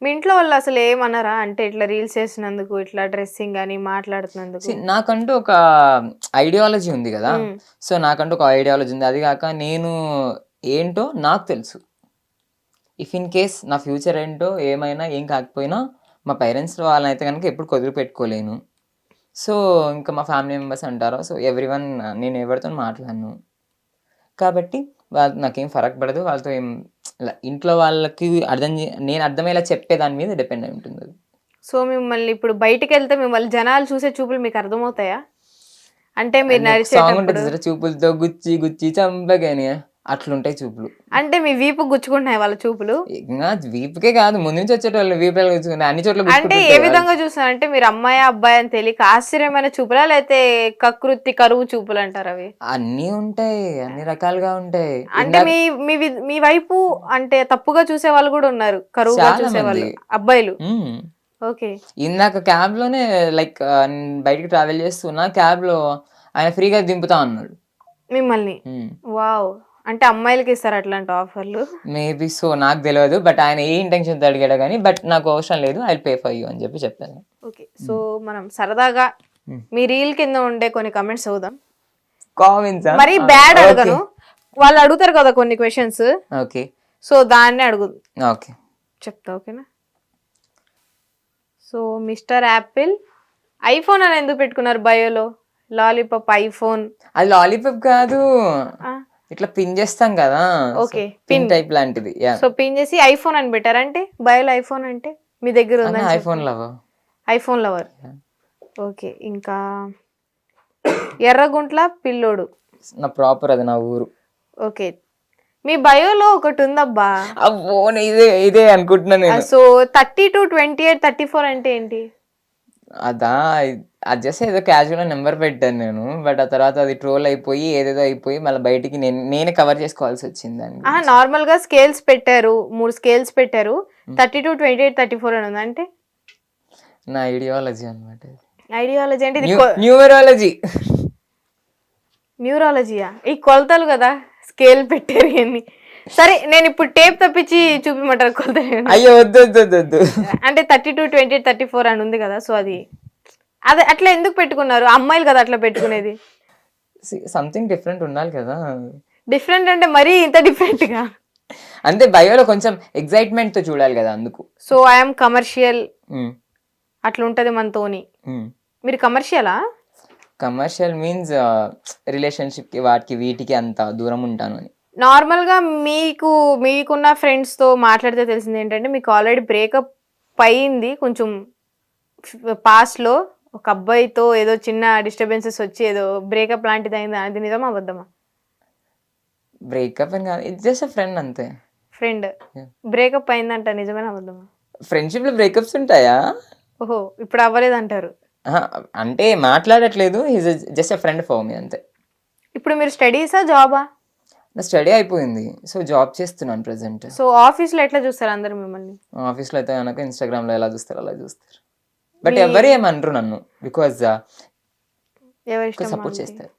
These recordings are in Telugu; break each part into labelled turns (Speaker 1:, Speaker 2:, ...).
Speaker 1: మీ ఇంట్లో వాళ్ళు అసలు ఏమన్నారా? అంటే ఇట్లా రీల్స్ చేసినందుకు, ఇట్లా డ్రెస్సింగ్ అని మాట్లాడుతున్నందుకు?
Speaker 2: నాకంటూ ఒక ఐడియాలజీ ఉంది కదా. సో నాకంటూ ఒక ఐడియాలజీ ఉంది. అది కాక నేను ఏంటో నాకు తెలుసు. ఇఫ్ ఇన్ కేస్ నా ఫ్యూచర్ ఏంటో ఏమైనా ఏం కాకపోయినా మా పేరెంట్స్ వాళ్ళనైతే కనుక ఎప్పుడు కుదిరిపెట్టుకోలేను. సో ఇంకా మా ఫ్యామిలీ మెంబర్స్ అంటారు. సో ఎవ్రీవన్ నేను ఎవరితో మాట్లాడను కాబట్టి వాళ్ళు నాకేం ఫరక్ పడదు. వాళ్ళతో ఏం ఇంట్లో వాళ్ళకి నేను అర్థమయ్యేలా చెప్పే దాని మీద డిపెండ్ అయి ఉంటుంది అది.
Speaker 1: సో మిమ్మల్ని ఇప్పుడు బయటికెళ్తే మిమ్మల్ని జనాలు చూసే చూపులు మీకు అర్థమవుతాయా? అంటే మీరు
Speaker 2: సాంగ్
Speaker 1: నడిచేటప్పుడు
Speaker 2: ఉంటుంది చూపులతో గుచ్చి గుచ్చి చంపగానే అట్లుంటాయి చూపులు.
Speaker 1: అంటే మీ వీపు గుచ్చుకుంటున్నాయి వాళ్ళ చూపులు?
Speaker 2: ఇంకా వీపుకే కాదు, ముందు నుంచి వచ్చేటోళ్ళు వీపులు గుచ్చుకుంటే అన్ని చోట్ల
Speaker 1: అంటే ఏ విధంగా చూస్తున్నారు? అంటే మీరు అమ్మాయి అబ్బాయి అని తెలియక ఆశ్చర్యమైన చూపులా, లేకపోతే కకృతి కరువు చూపులు అంటారు అవి?
Speaker 2: అన్నీ ఉంటాయి, అన్ని రకాలుగా ఉంటాయి.
Speaker 1: అంటే మీ వైపు అంటే తప్పుగా చూసే వాళ్ళు కూడా ఉన్నారు, కరువుగా చూసే వాళ్ళు అబ్బాయిలు. ఓకే.
Speaker 2: ఇందాక క్యాబ్ లోనే లైక్ బయటికి ట్రావెల్ చేస్తున్నా, క్యాబ్ లో ఆయన ఫ్రీగా దింపుతా అన్నాడు
Speaker 1: మిమ్మల్ని. వావ్. అంటే అమ్మాయిలకి ఇస్తారు అట్లాంటి ఆఫర్లు?
Speaker 2: మేబీ సో, నాకు తెలియదు. బట్ ఆయన ఏ ఇంటెన్షన్ తో అడిగాడు కానీ, బట్ నాకు అవసరం లేదు, ఐ పే ఫర్ యూ అని చెప్పాను.
Speaker 1: ఓకే. సో మనం సరదాగా మీ రీల్ కింద ఉండే కొన్ని కమెంట్స్ చదువుదాం.
Speaker 2: కామెంట్స్
Speaker 1: మరి బ్యాడ్ అడగను, వాళ్ళు అడుగుతారు కదా కొన్ని క్వశ్చన్స్.
Speaker 2: ఓకే.
Speaker 1: సో దాన్ని అడుగు.
Speaker 2: ఓకే
Speaker 1: చెప్తా. ఓకేనా? సో మిస్టర్ యాపిల్ ఐఫోన్ అని ఎందుకు పెట్టుకున్నారు బయోలో? Lollipop iPhone.
Speaker 2: అది లాలీపాప్ కాదు, ఇట్లా పిన్ చేస్తాం కదా.
Speaker 1: ఓకే,
Speaker 2: పిన్ టైప్ లాంటిది.
Speaker 1: సో పిన్ చేసి ఐఫోన్ అని పెట్టారంటే బయోలో ఐఫోన్ అంటే మీ దగ్గర ఉంది
Speaker 2: iPhone lover.
Speaker 1: IPhone lover. Okay. ఇంకా ఎర్రగుంట్ల పిల్లోడు
Speaker 2: నా ప్రాపర్, అది నా ఊరు.
Speaker 1: ఓకే. మీ బయోలో ఒకటి ఉందబ్బా.
Speaker 2: అబ్బో ఇదే అనుకుంటున్నాను.
Speaker 1: సో 32, 28, 34 అంటే ఏంటి?
Speaker 2: అదా, అది జస్ట్ ఏదో క్యాజువల్ నెంబర్ పెట్టాను నేను. బట్ ఆ తర్వాత అది ట్రోల్ అయిపోయి ఏదేదో అయిపోయి మళ్ళీ బయటికి నేనే కవర్ చేసుకోవాల్సి వచ్చింది దాన్ని.
Speaker 1: నార్మల్ గా స్కేల్స్ పెట్టారు, 3 స్కేల్స్ పెట్టారు. 32, 28, 34 అని ఉంది. అంటే
Speaker 2: నా ఐడియాలజీ అనమాట.
Speaker 1: ఐడియాలజీ అంటే
Speaker 2: న్యూమరాలజీ.
Speaker 1: న్యూరాలజీయా? ఈ కొలతలు కదా, స్కేల్ పెట్టారు ఇవన్నీ. సరే, నేను ఇప్పుడు టేప్ తప్పించి చూపిమంటారు కొలతలు?
Speaker 2: అయ్యో వద్దు వద్దు వద్దు.
Speaker 1: అంటే 32, 28, 34 అని ఉంది కదా. సో అది అట్లా ఎందుకు పెట్టుకున్నారు? అమ్మాయిలు కదా అట్లా పెట్టుకునేది.
Speaker 2: సంథింగ్ డిఫరెంట్ ఉండాలి కదా.
Speaker 1: డిఫరెంట్ అంటే మరీ ఇంత డిఫరెంట్ గా
Speaker 2: అంటే బయోలో కొంచెం ఎక్సైట్మెంట్ తో చూడాలి కదా, అందుకు.
Speaker 1: సో ఐఎమ్ కమర్షియల్ అట్లా ఉంటది మనతోని. మీరు కమర్షియలా?
Speaker 2: కమర్షియల్ మీన్స్ రిలేషన్షిప్ కి వాటికి వీటికి అంత దూరం ఉంటాను అని.
Speaker 1: నార్మల్ గా మీకున్న ఫ్రెండ్స్ తో మాట్లాడితే తెలిసింది ఏంటంటే మీకు ఆల్రెడీ బ్రేకప్ అయింది కొంచెం పాస్ట్ లో. ఒక అబ్బాయితో ఏదో చిన్న డిస్టర్బెన్సెస్ వచ్చి ఏదో బ్రేకప్ లాంటిది అయింది. అది నిజమా అబద్ధమా?
Speaker 2: బ్రేకప్ అని కాదు, ఇట్స్ జస్ట్ ఫ్రెండ్ అంతే.
Speaker 1: ఫ్రెండ్ బ్రేకప్ అయిందంట, నిజమేనా అబద్ధమా?
Speaker 2: ఫ్రెండ్షిప్ లో బ్రేకప్స్ ఉంటాయా?
Speaker 1: ఓహో, ఇప్పుడు అవ్వలేదు అంటారు.
Speaker 2: అంటే మాట్లాడట్లేదు, is just friend for me అంతే.
Speaker 1: ఇప్పుడు మీరు స్టడీసా జాబా?
Speaker 2: నా స్టడీ అయిపోయింది, సో జాబ్ చేస్తున్నాను ప్రెసెంట్.
Speaker 1: సో ఆఫీస్లో ఎట్లా చూస్తారు అందరు మిమ్మల్ని?
Speaker 2: ఆఫీస్లో అయితే కనుక ఇన్స్టాగ్రామ్ లో ఎలా చూస్తారు అలా చూస్తారు. బట్ ఎవరు ఏమనరు నన్ను, బికాజ్ ఎవరు సపోర్ట్ చేస్తారు,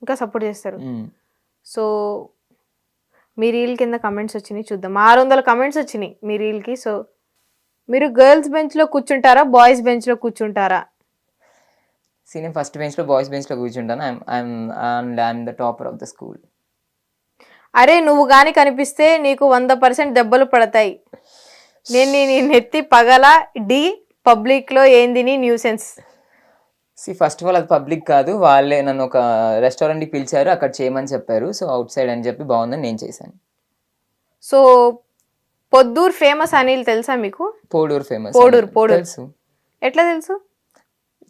Speaker 1: ఇంకా సపోర్ట్ చేస్తారు. సో మీ రీల్ కింద కమెంట్స్ వచ్చినాయి చూద్దాం. 600 కమెంట్స్ వచ్చినాయి మీ రీల్కి. సో మీరు గర్ల్స్ బెంచ్లో కూర్చుంటారా, బాయ్స్ బెంచ్లో కూర్చుంటారా?
Speaker 2: నేను ఫస్ట్ బెంచ్లో, బాయ్స్ బెంచ్లో కూర్చుంటాను. I'm the topper of the school.
Speaker 1: అరే నువ్వు గాని కనిపిస్తే నీకు 100% దెబ్బలు పడతాయి. నేను నీ నెత్తి పగల డి పబ్లిక్ లో ఏంది నీ న్యూసెన్స్.
Speaker 2: ఫస్ట్ ఆఫ్ ఆల్ అది పబ్లిక్ కాదు, వాళ్ళే నన్ను ఒక రెస్టారెంట్కి పిలిచారు, అక్కడ చేయమని చెప్పారు. సో అవుట్ సైడ్ అని చెప్పి బాగుందని నేను చేశాను.
Speaker 1: సో పొద్దూరు ఫేమస్ అనిల్ తెలుసా మీకు?
Speaker 2: పోడూరు ఫేమస్.
Speaker 1: పోడూరు తెలుసు. ఎట్లా తెలుసు?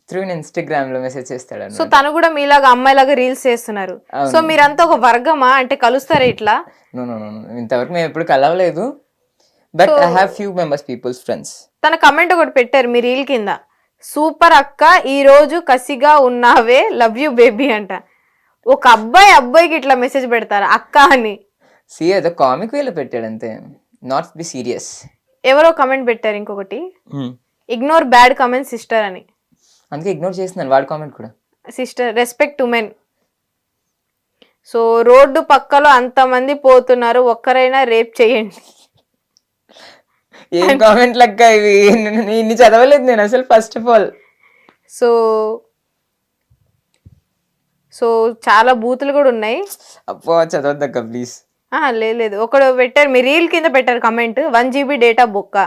Speaker 2: త్రూ ఇన్స్టాగ్రామ్ లో మెసేజ్ చేస్తాడు.
Speaker 1: సో తను కూడా మీలాగా అమ్మాయిలాగా రీల్స్ చేస్తున్నారు. సో మీరంతా ఒక వర్గమా? అంటే కలుస్తారా ఇట్లా?
Speaker 2: నో, ఇంతవరకు మేము ఎప్పుడు కలవలేదు. But I have few members peoples friends.
Speaker 1: తన కమెంట్ ఒకటి పెట్టారు మీ రీల్ కింద, సూపర్ అక్క ఈ రోజు కసిగా ఉన్నావే, లవ్ యూ బేబీ అంట. ఒక అబ్బాయికి ఇట్లా మెసేజ్ పెడతారా అక్క అని?
Speaker 2: ఏదో కామిక్ వేలో పెట్టాడు అంతే, నాట్ బి సీరియస్.
Speaker 1: ఎవరో కమెంట్ పెట్టారు ఇంకొకటి, ఇగ్నోర్ బ్యాడ్ కమెంట్ సిస్టర్ అని.
Speaker 2: అందుకే ఇగ్నోర్ చేస్తున్నాను వాడి కామెంట్ కూడా.
Speaker 1: Sister respect women. So road పక్కలో అంతమంది పోతున్నారు, ఒక్కరైనా రేప్ చేయండి.
Speaker 2: ఏం కామెంట్లు అక్క ఇవి, నేను ఇన్ని చదవలేదు నేను అసలు first of all.
Speaker 1: So so చాలా బూతులు కూడా ఉన్నాయి.
Speaker 2: అప్పో చదవద్దక్క ప్లీజ్.
Speaker 1: లేదు ఒకడు పెట్టారు, మీ రీల్ కింద పెట్టారు కమెంట్, 1 GB డేటా బొక్క.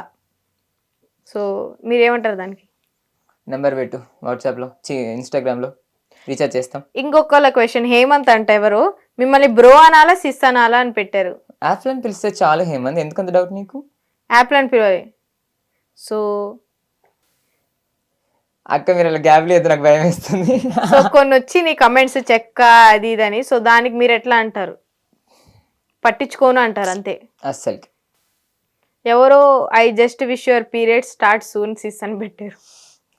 Speaker 1: సో మీరేమంటారు దానికి?
Speaker 2: నెంబర్ పెట్టు వాట్సాప్లో, ఇన్స్టాగ్రామ్లో రీఛార్జ్ చేస్తాం.
Speaker 1: ఇంకొకళ్ళ క్వశ్చన్, హేమంత్ అంట ఎవరు, మిమ్మల్ని బ్రో అనాలా సిస్ అనాలా అని పెట్టారు.
Speaker 2: యాప్లో పిలిస్తే చాలు హేమంత్, ఎందుకంత డౌట్ నీకు?
Speaker 1: యాప్లో అని పిలవాలి. సో
Speaker 2: అక్క మీరు అలా గ్యాప్ లేదు, నాకు భయం వేస్తుంది.
Speaker 1: సో కొన్ని వచ్చి నీ కమెంట్స్ చెక్క అది ఇదని, సో దానికి మీరు ఎట్లా అంటారు? పట్టించుకోను అంటారు అంతే
Speaker 2: అస్సలు.
Speaker 1: ఎవరో I just wish your period start soon sis అని పెట్టారు.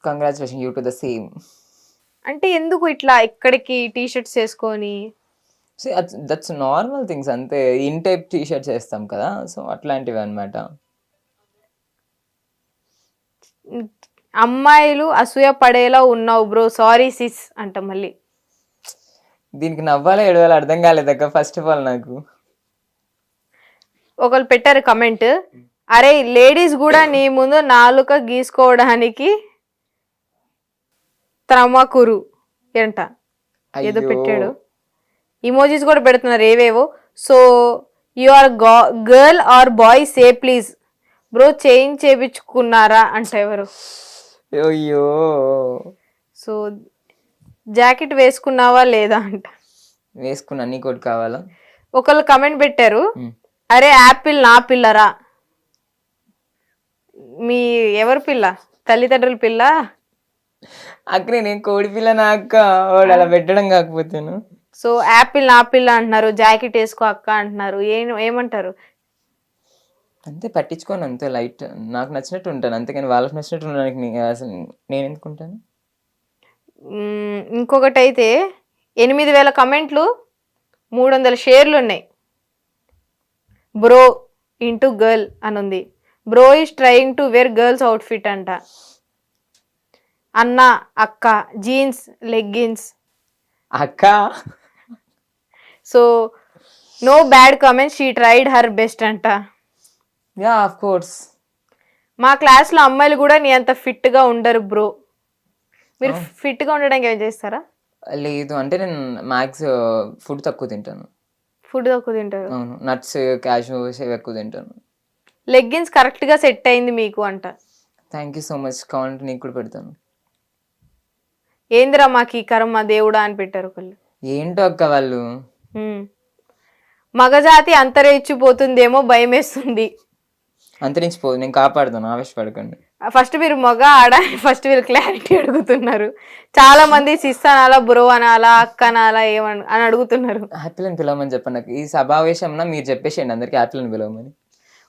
Speaker 2: Congratulation you to the same.
Speaker 1: అంటే ఎందుకు ఇట్లా ఇక్కడికి టీ షర్ట్స్ వేసుకొని?
Speaker 2: దట్స్ నార్మల్ థింగ్స్ అంతే, ఇన్ టైప్ టీ షర్ట్స్ వేస్తాం కదా, సో అట్లాంటివి అనమాట.
Speaker 1: అమ్మాయిలు అసూయ పడేలా ఉన్నావు బ్రో, సారీ సిస్ అంట. మళ్ళీ
Speaker 2: దీనికి నవ్వాలా ఏడవాలో అర్థం కాలేదక్క ఫస్ట్ ఆఫ్ ఆల్ నాకు.
Speaker 1: ఒకళ్ళు పెట్టారు కమెంట్, అరే లేడీస్ కూడా నీ ముందు నాలుక గీసుకోవడానికి త్రమకురు అంట ఏదో పెట్టాడు. ఇమోజీస్ కూడా పెడుతున్నారు ఏవేవో. So you are girl or boy say please bro, change చేయించుకున్నారా అంట ఎవరు.
Speaker 2: అయ్యో.
Speaker 1: సో జాకెట్ వేసుకున్నావా లేదా అంట.
Speaker 2: వేసుకున్నా, నీ కోటి కావాలా.
Speaker 1: ఒకళ్ళు కమెంట్ పెట్టారు, అరే యాపిల్ నా పిల్లరా. మీ ఎవరు పిల్ల? తల్లిదండ్రుల పిల్ల?
Speaker 2: అక్క నేను కోడి పిల్ల నా అక్క, వాడు అలా పెట్టడం కాకపోతేను.
Speaker 1: సో యాపిల్ నా పిల్ల అంటున్నారు, జాకెట్ వేసుకో అక్క అంటున్నారు, ఏమంటారు?
Speaker 2: అంతే, పట్టించుకోను అంతే, లైట్. నాకు నచ్చినట్టు ఉంటాను అంతేకాని వాళ్ళకి నచ్చినట్టు ఉండడానికి అసలు నేను ఎందుకుంటాను.
Speaker 1: ఇంకొకటి అయితే 8,000 కమెంట్లు, 300 షేర్లు ఉన్నాయి. బ్రో ఇంటూ గర్ల్ అని ఉంది. Bro is trying to wear girls outfit అంట. అన్న అక్క జీన్స్ లెగ్గిన్స్
Speaker 2: అక్క.
Speaker 1: So no bad comments, she tried her best అంట.
Speaker 2: Yeah of course.
Speaker 1: మా క్లాస్లో అమ్మాయిలు కూడా నీ అంత ఫిట్గా ఉండరు బ్రో. మీరు ఫిట్గా ఉండడానికి ఏం చేస్తారా?
Speaker 2: లేదు అంటే నేను మ్యాక్స్ ఫుడ్ తక్కువ తింటాను.
Speaker 1: ఫుడ్ తక్కువ తింటారు?
Speaker 2: అవును, నట్స్ క్యాష్యూస్ ఎక్కువ తింటాను.
Speaker 1: లెగ్గిన్స్ కరెక్ట్గా సెట్ అయింది మీకు అంట.
Speaker 2: థ్యాంక్ యూ సో మచ్, కావాలంటే నీకు కూడా పెడతాను.
Speaker 1: ఏందిరా మాకు ఈ కర్మ దేవుడా అని పెట్టారు ఒకళ్ళు.
Speaker 2: ఏంటో అక్క వాళ్ళు.
Speaker 1: మగజాతి అంతరించిపోతుందేమో భయం వేస్తుంది.
Speaker 2: అంతరించిపోదు, నేను కాపాడుతాను, ఆవేశపడకండి.
Speaker 1: ఫస్ట్ మీరు మగ ఆడ ఫస్ట్ మీరు క్లారిటీ అడుగుతున్నారు. చాలా మంది సిస్ అనాలా, బ్రో అనాలా, అక్క అనాలా అని అడుగుతున్నారు.
Speaker 2: యాపిల్ అని పిలవమని చెప్పండి నాకు. ఈ సభావేశంలో మీరు చెప్పేసేయండి అందరికి యాపిల్ అని పిలవమని.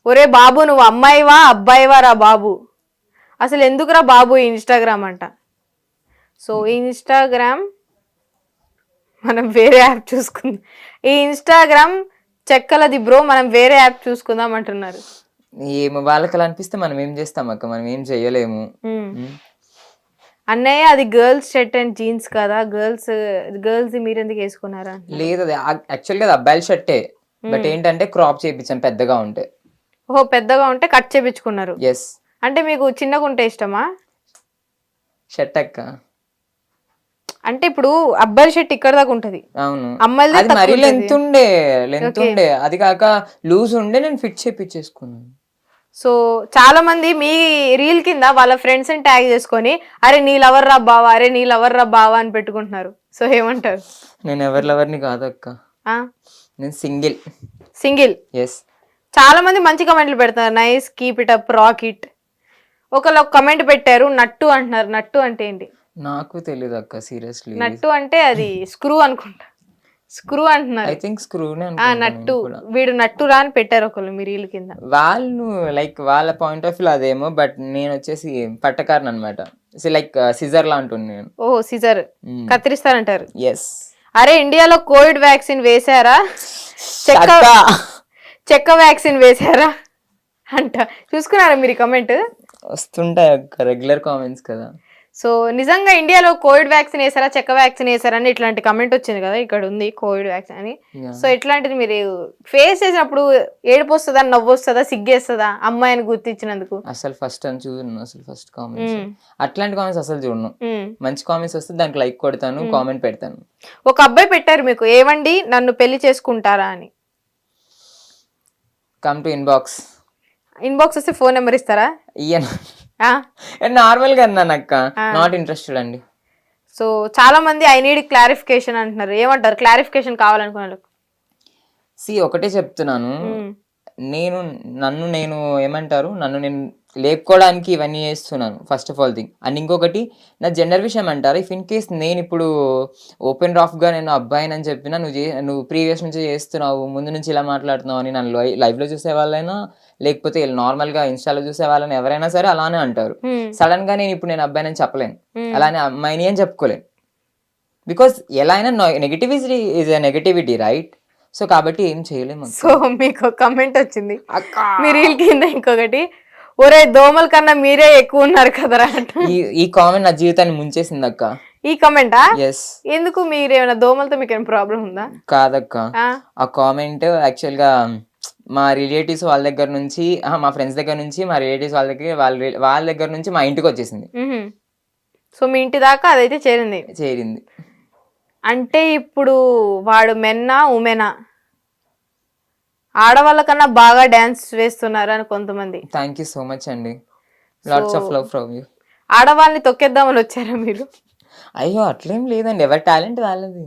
Speaker 1: ఒరే బాబు నువ్వు అమ్మాయివా అబ్బాయివా రా బాబు, అసలు ఎందుకురా బాబు ఇన్స్టాగ్రామ్ అంట. సో ఇన్స్టాగ్రామ్ మనం వేరే యాప్ చూసుకుందాం. ఈ ఇన్స్టాగ్రామ్ చెక్కలది బ్రో, మనం వేరే యాప్ చూసుకుందాం అంటున్నారు.
Speaker 2: ఏమో వాళ్ళకి అలా అనిపిస్తే మనం ఏం చేస్తాం అక్క, మనం ఏం చెయ్యలేము.
Speaker 1: అన్నయ్య అది గర్ల్స్ షర్ట్ అండ్ జీన్స్ కదా, గర్ల్స్ మీరు ఎందుకు వేసుకున్నారా?
Speaker 2: లేదు, అది యాక్చువల్గా అది అబ్బాయిల షర్టే, బట్ ఏంటంటే క్రాప్ చేయించాం పెద్దగా ఉంటే.
Speaker 1: ఓహో పెద్దగా ఉంటే కట్ చేయించుకున్నారు.
Speaker 2: ఎస్.
Speaker 1: అంటే మీకు చిన్నగా ఉంటే ఇష్టమా
Speaker 2: షర్ట్ అక్క?
Speaker 1: అంటే ఇప్పుడు అబ్బాయిల షర్ట్ ఇక్కడ దాకా ఉంటది.
Speaker 2: అవును,
Speaker 1: అమ్మాయిలది
Speaker 2: అది మరీ లెంత్ ఉండే, అది కాక లూజ్ ఉండే, నేను ఫిట్ చేపించేసుకున్నాను.
Speaker 1: సో చాలా మంది మీ రీల్ కింద వాళ్ళ ఫ్రెండ్స్ ని ట్యాగ్ చేసుకొని అరే నీ లవర్ రా బావా, అరే నీ లవర్ రా బావా అని పెట్టుకుంటున్నారు. సో ఏమంటారు?
Speaker 2: నేను ఎవరి లవర్ని కాదు అక్క, నేను సింగిల్. ఎస్.
Speaker 1: చాలా మంది మంచి కమెంట్లు పెడతారు, nice keep it up rock it. ఒకళ్ళు ఒక కమెంట్ పెట్టారు నట్టు అంటున్నారు. నట్టు అంటే ఏంటి?
Speaker 2: నాకు తెలియదు అక్క సీరియస్లీ.
Speaker 1: నట్టు అంటే అది స్క్రూ అనుకుంటా, స్క్రూ అంటున్నారు.
Speaker 2: ఐ థింక్ స్క్రూనే
Speaker 1: నట్టు, వీడు నట్టురా అని పెట్టారు ఒకళ్ళు మీ రీల్ కింద.
Speaker 2: వాళ్ళు లైక్ వాళ్ళ పాయింట్ ఆఫ్ వ్యూ అదేమో, బట్ నేను వచ్చేసి పట్టకారన్ అనమాట. లైక్ సిజర్ లా అంటుంది నేను.
Speaker 1: ఓ సిజర్, కత్తిరిస్తారంటారు.
Speaker 2: ఎస్.
Speaker 1: అరే ఇండియాలో కోవిడ్ వ్యాక్సిన్ వేసారా, చెక్క వ్యాక్సిన్ వేసారా అంట. చూసుకున్నారా మీరు కమెంట్?
Speaker 2: వస్తుంటాయి అక్క, రెగ్యులర్ కామెంట్స్ కదా.
Speaker 1: సో నిజంగా ఇండియాలో కోవిడ్ వ్యాక్సిన్ వేసారా చెక్క వ్యాక్సిన్ వేసారా అని ఇట్లాంటి కమెంట్ వచ్చింది కదా, ఇక్కడ ఉంది కోవిడ్ వ్యాక్సిన్ అని. సో ఇట్లాంటిది మీరు ఫేస్ చేసినప్పుడు ఏడుపు వస్తుందా, నవ్వు వస్తుందా, సిగ్గేస్తుందా అమ్మాయిని గుర్తించినందుకు?
Speaker 2: అసలు ఫస్ట్ అని చూడను, అసలు ఫస్ట్ కామెంట్స్ అట్లాంటి కామెంట్స్ అసలు చూడను. మంచి కామెంట్స్ వస్తే దానికి లైక్ కొడతాను, కామెంట్ పెడతాను.
Speaker 1: ఒక అబ్బాయి పెట్టారు మీకు, ఏమండి నన్ను పెళ్లి చేసుకుంటారా అని.
Speaker 2: Come to inbox.
Speaker 1: ఇన్బాక్స్ వస్తే ఫోన్ నెంబర్ ఇస్తారా?
Speaker 2: ఇయ్యను, నార్మల్ గా అన్నాను అక్క, నాట్ ఇంట్రెస్టెడ్ అండి.
Speaker 1: సో చాలా మంది ఐ నీడ్ క్లారిఫికేషన్ అంటున్నారు, ఏమంటారు క్లారిఫికేషన్ కావాలనుకున్న?
Speaker 2: ఒకటే చెప్తున్నాను, నన్ను నేను ఏమంటారు, నన్ను నేను లేపుకోవడానికి ఇవన్నీ చేస్తున్నాను first of all thing. And ఇంకొకటి నా జెండర్ విషయం అంటారు, ఇఫ్ ఇన్ కేస్ నేను ఇప్పుడు ఓపెన్ రాఫ్గా నేను అబ్బాయిని అని చెప్పినా, నువ్వు ప్రీవియస్ నుంచి చేస్తున్నావు, ముందు నుంచి ఇలా మాట్లాడుతున్నావు అని నన్ను లైవ్లో చూసే వాళ్ళైనా లేకపోతే నార్మల్గా ఇన్స్టాలో చూసే వాళ్ళని ఎవరైనా సరే అలానే అంటారు. సడన్ గా నేను ఇప్పుడు నేను అబ్బాయిని అని చెప్పలేను, అలానే అమ్మాయిని అని చెప్పుకోలేను. బికాస్ ఎలా అయినా negativity is a negativity, right? So కాబట్టి ఏం చేయలేము.
Speaker 1: సో మీకు కమెంట్ వచ్చింది మీరు కింద ఇంకొకటి, ఒరే దోమల కన్నా మీరే ఎక్కువ ఉన్నారు కదరా.
Speaker 2: ఈ కామెంట్ నా జీవితాన్ని ముంచేసింది అక్క.
Speaker 1: ఈ కామెంటా?
Speaker 2: ఎస్.
Speaker 1: ఎందుకు, మీరేమైనా దోమలతో మీకు ఏమైనా ప్రాబ్లం ఉందా?
Speaker 2: కాదక్క, ఆ కామెంట్ యాక్చువల్ గా మా రిలేటివ్స్ వాళ్ళ దగ్గర నుంచి, మా ఫ్రెండ్స్ దగ్గర నుంచి, మా రిలేటివ్స్ వాళ్ళ దగ్గర నుంచి మా ఇంటికి వచ్చేసింది.
Speaker 1: సో మీ ఇంటి దాకా అదైతే చేరింది. అంటే ఇప్పుడు వాడు మెన్నా ఉమెనా? ఆడవాళ్ళ కన్నా బాగా డాన్స్ వేస్తున్నారు అని కొంతమంది.
Speaker 2: థ్యాంక్ యూ సో మచ్ అండి, lots of love from you.
Speaker 1: ఆడవాళ్ళని తొక్కేద్దామని వచ్చారా మీరు?
Speaker 2: అయ్యో అట్లేం లేదండి, ఎవరి టాలెంట్ వాళ్ళది.